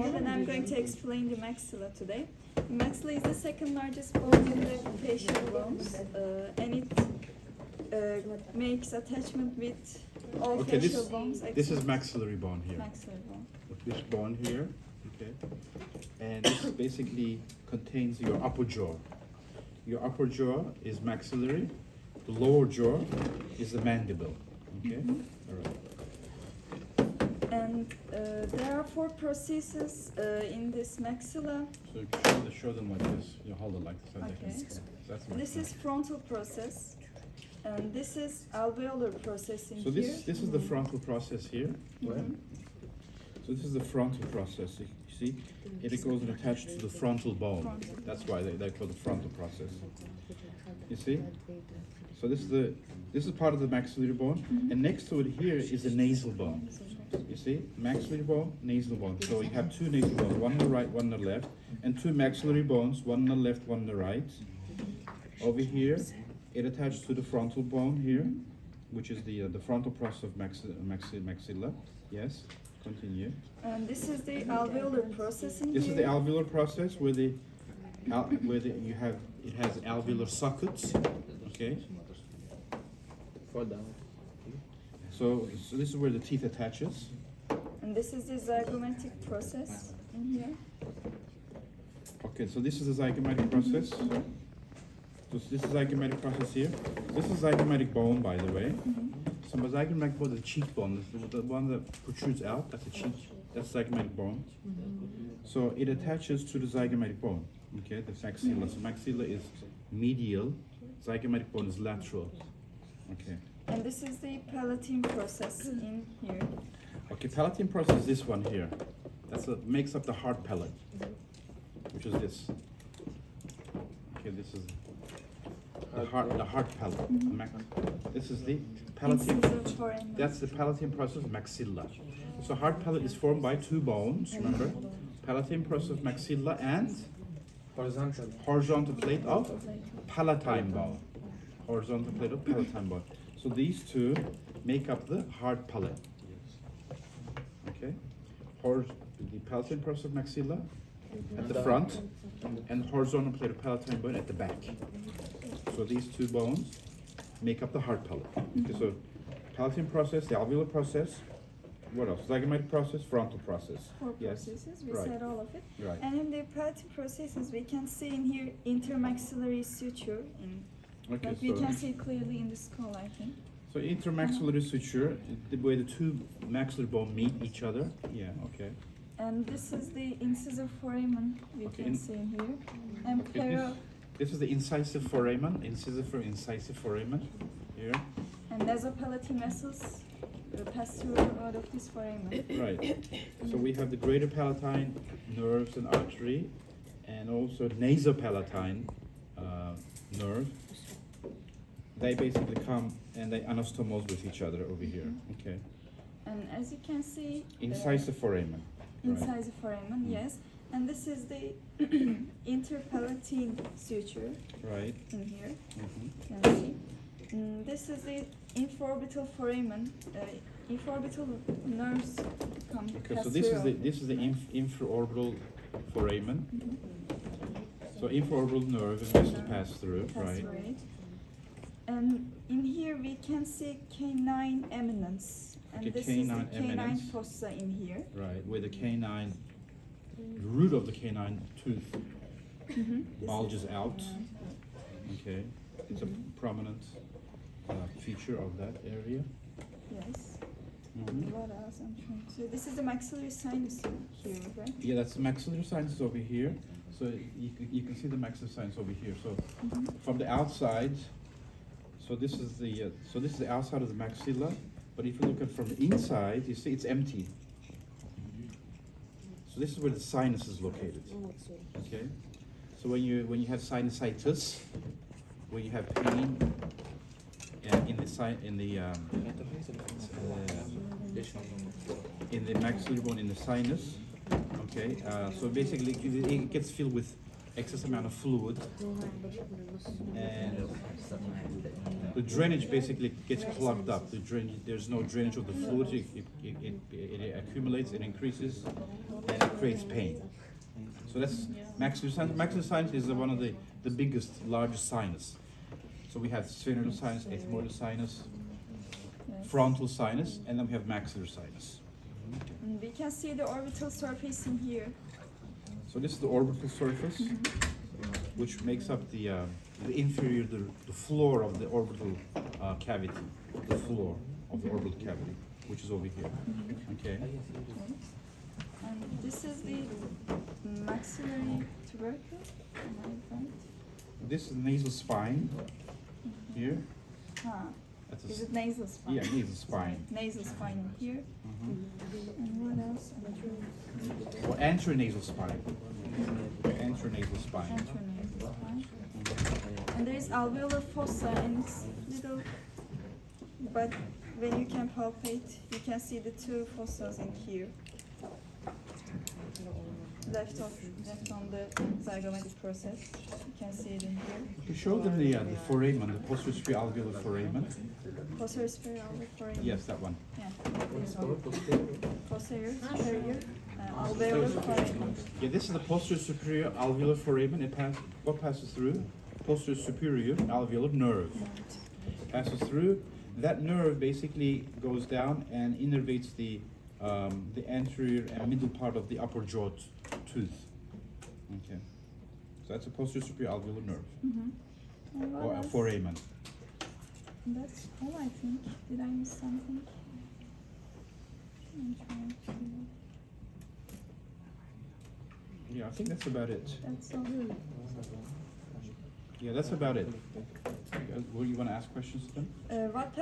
Engel, and I'm going to explain the maxilla today. The maxilla is the second largest bone in the facial bones, and it makes attachment with all facial bones. This is maxillary bone here. Maxillary bone. This bone here, okay, and this basically contains your upper jaw. Your upper jaw is maxillary. The lower jaw is the mandible. Okay, all right. And there are 4 processes in this maxilla. So you show them like this. You hold it like this. Okay. That's This is frontal process, and this is alveolar processing so here. this is the frontal process here. So this is the frontal process. You see, it goes and attached to the frontal bone. That's why they call it the frontal process. You see? So this is part of the maxillary bone, and next to it here is the nasal bone. You see, maxillary bone, nasal bone. So you have 2 nasal bones, one on the right, one on the left, and 2 maxillary bones, one on the left, one on the right. Over here, it attached to the frontal bone here, which is the frontal process of maxilla. Yes, continue. And this is the alveolar processing. This is the alveolar process where it has alveolar sockets. Okay. Fall down. So this is where the teeth attaches. And this is the zygomatic process in here. Okay, so this is the zygomatic process. So this is zygomatic process here. This is zygomatic bone, by the way. So the zygomatic bone is the cheekbone, the one that protrudes out. That's the cheek. That's zygomatic bone. So it attaches to the zygomatic bone. Okay, the maxilla. So maxilla is medial. Zygomatic bone is lateral. Okay. And this is the palatine process in here. Okay, palatine process is this one here. That's what makes up the hard palate, which is this. Okay, this is the hard palate. This is the palatine. Incisor foramen. That's the palatine process of maxilla. So hard palate is formed by 2 bones. Remember, palatine process of maxilla and horizontal plate of palatine bone. Horizontal plate of palatine bone. So these 2 make up the hard palate. Okay, the palatine process of maxilla at the front, and horizontal plate of palatine bone at the back. So these 2 bones make up the hard palate. Okay, so palatine process, the alveolar process. What else? Zygomatic process, frontal process. 4 Yes. processes, we Right. said all of it. Right. And in the palatine processes, we can see in here intermaxillary suture. Okay, Like we can see clearly in the skull, I think. so intermaxillary suture, the way the 2 maxillary bone meet each other. Yeah, okay. And this is the incisor foramen we Okay, can see in here. And Okay, this is the incisive incisive foramen here. and nasopalatine muscles pass through out of this foramen. Right. So we have the greater palatine nerves and artery, and also nasopalatine nerve. They basically come and they anastomose with each other over here. Okay. And as you can see, Incisive foramen. Right. incisor foramen, yes. And this is the interpalatine suture Right. in here. Mhm. You can see. This is the infraorbital foramen. Infraorbital nerves come. Okay. pass So this through. is the infraorbital foramen. So infraorbital nerve is supposed to pass through. Pass Right. through it. And in here we can see canine eminence. And Okay, this canine is the canine eminence. fossa in here. Right. Where the canine, the root of the canine tooth This bulges is- out. Okay. It's a prominent feature of that area. Yes. Mhm. What else I'm trying to? This is the maxillary sinus here, right? Yeah, that's the maxillary sinus over here. So you can see the maxillary sinus over here. So from the outside, so this is the outside of the maxilla. But if you look at from the inside, you see it's empty. So this is where the sinus is located. Okay. So when you have sinusitis, when you have pain in the maxillary bone in the sinus, okay. So basically it gets filled with excess amount of fluid, and the drainage basically gets clogged up. The drainage, there's no drainage of the fluid. It accumulates, it increases, and it creates pain. So that's maxillary sinus. Maxillary sinus is one of the biggest, largest sinus. So we have sphenoidal sinus, ethmoidal sinus, Yes. frontal sinus, and then we have maxillary sinus. And we can see the orbital surface in here. So this is the orbital surface, which makes up the inferior, the floor of the orbital cavity, the floor of the orbital cavity, which is over here. Okay. And this is the maxillary tubercle. Am I right? This is the nasal spine here. Huh. That's Is a, it nasal spine? yeah, nasal spine. Nasal spine in here. And what else? Or antranasal spine. Antranasal spine. Intranasal spine. And there is alveolar fossa, and it's little, but when you can palpate, you can see the two fossas in here. Left on the zygomatic process. You can see it in here. You show them the foramen, the posterior superior alveolar foramen. Posterior superior alveolar foramen. Yes, that one. Yeah. Posterior superior alveolar foramen. Yeah, this is the posterior superior alveolar foramen. What passes through? Posterior superior alveolar nerve. Passes through. That nerve basically goes down and innervates the anterior and middle part of the upper jaw tooth. Okay. So that's a posterior superior alveolar nerve, And what or a else? foramen. That's all, I think. Did I miss something? I'm trying to. Yeah, I think that's about it. That's all. Yeah, that's about it. Well, you want to ask questions to them? What